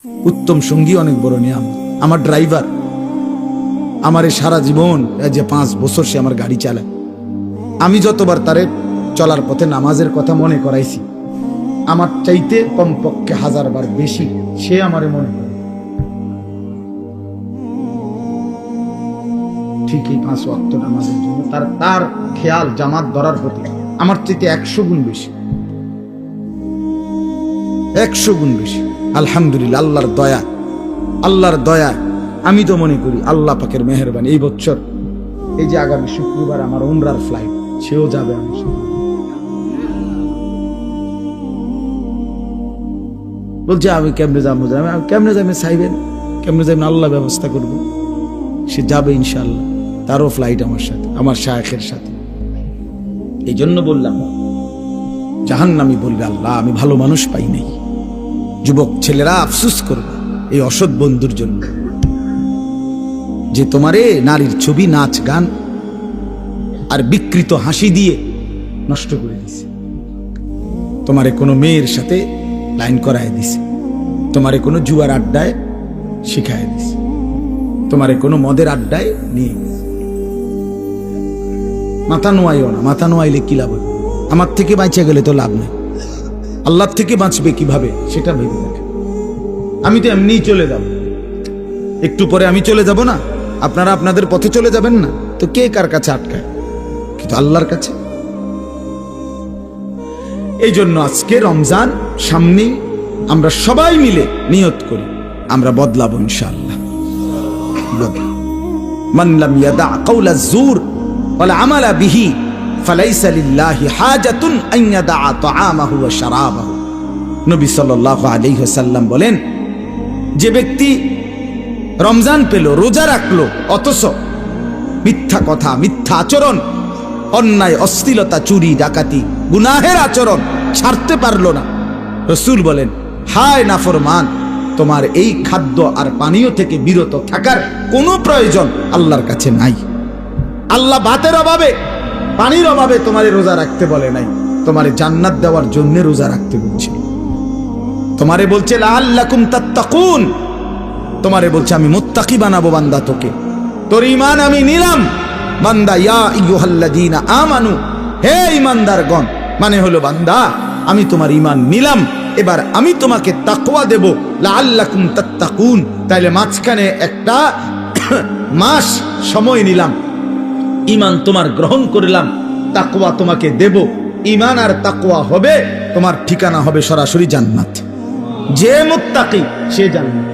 উত্তম সঙ্গী অনেক বড় নিয়াম। আমার ড্রাইভার আমারে সারা জীবন যে 5 বছর সে আমার গাড়ি চালায়, আমি যতবার তারে চলার পথে নামাজের কথা মনে করাইছি, আমার চাইতে কমপক্ষে 1000 বার বেশি সে আমারে মনে করে। ঠিক এই 5 ওয়াক্ত নামাজের জন্য তার খেয়াল জামাত ধরার প্রতি আমার চাইতে 100 গুণ বেশি, 100 গুণ বেশি। আলহামদুলিল্লাহ, আল্লাহর দয়া। আমি তো মনে করি আল্লাহ পাকের মেহেরবানি। এই বছর এই যে আগামী শুক্রবার আমার উমরার ফ্লাইট, সেও যাবে আমার সাথে। বলছে আমি কেমনে যাবো, আমি কেমনে যাবে চাইবেন, কেমনে যাবেন আল্লাহ ব্যবস্থা করব। সে যাবে ইনশাআল্লাহ, তারও ফ্লাইট আমার সাথে, আমার শায়েখের সাথে। এই জন্য বললাম, জাহান্নামী বলবে আল্লাহ আমি ভালো মানুষ পাই নাই। যুবক ছেলেরা আফসোস করবে এই অসৎ বন্ধুর জন্য, যে তোমারে নারীর ছবি, নাচ গান আর বিকৃত হাসি দিয়ে নষ্ট করে দিছে। তোমারে কোনো মেয়ের সাথে লাইন করায় দিছে, তোমারে কোনো জুয়ার আড্ডায় শিখায় দিছে, তোমারে কোনো মদের আড্ডায় নিয়ে গেছে। মাথা নোয়াইও না, মাথা নোয়াইলে কি লাভ হবে? আমার থেকে বাঁচে গেলে তো লাভ নেই, আল্লাহর থেকে বাঁচবে কিভাবে সেটা ভেবে দেখে। আমি তো এমনিই চলে যাব, একটু পরে আমি চলে যাব না, আপনারা আপনাদের পথে চলে যাবেন না, তো কে কার কাছে আটকায়? কিন্তু আল্লাহর কাছে। এই জন্য আজকে রমজান সামনেই, আমরা সবাই মিলে নিয়ত করি আমরা বদলাবো ইনশাআল্লাহ। মান লাম ইয়াদা কাওলা যুর ওয়াল আমালা বিহি ফালাইসা লিল্লাহি হাজাতুন আন ইয়াদা তাআমাহু ওয়া শারাবাহু। নবী সাল্লাল্লাহু আলাইহি ওয়াসাল্লাম বলেন, যে ব্যক্তি রমজান পেল, রোজা রাখলো, অথচ মিথ্যা কথা, মিথ্যা আচরণ, অন্যায়, অশ্লীলতা, চুরি, ডাকাতি, গুনাহের আচরণ ছাড়তে পারলো না, রাসূল বলেন হায় নাফরমান, তোমার এই খাদ্য আর পানীয় থেকে বিরত থাকার কোনো প্রয়োজন আল্লাহর কাছে নাই। আল্লাহ ভাতের অভাবে, পানির অভাবে তোমারে রোজা রাখতে বলে নাই, তোমারে জান্নাত দেওয়ার জন্য রোজা রাখতে বলছে। তোমারে বলছে লাআল্লাকুম তাত্তাকুন, তোমারে বলছে আমি মুত্তাকি বানাবো বান্দা তোকে, তোর ঈমান আমি নিলাম বান্দা। ইয়া আইয়ুহাল্লাযীনা আমানু, হে ঈমানদারগণ, মানে হলো বান্দা আমি তোমার ঈমান নিলাম, এবার আমি তোমাকে তাকওয়া দেব, লাআল্লাকুম তাত্তাকুন। তাইলে মাঝখানে একটা মাস সময় নিলাম, ঈমান তোমার গ্রহণ করলাম, তাকওয়া তোমাকে দেব। ঈমান আর তাকওয়া হবে, তোমার ঠিকানা হবে সরাসরি জান্নাত। যে মুত্তাকি সে জান্নাত।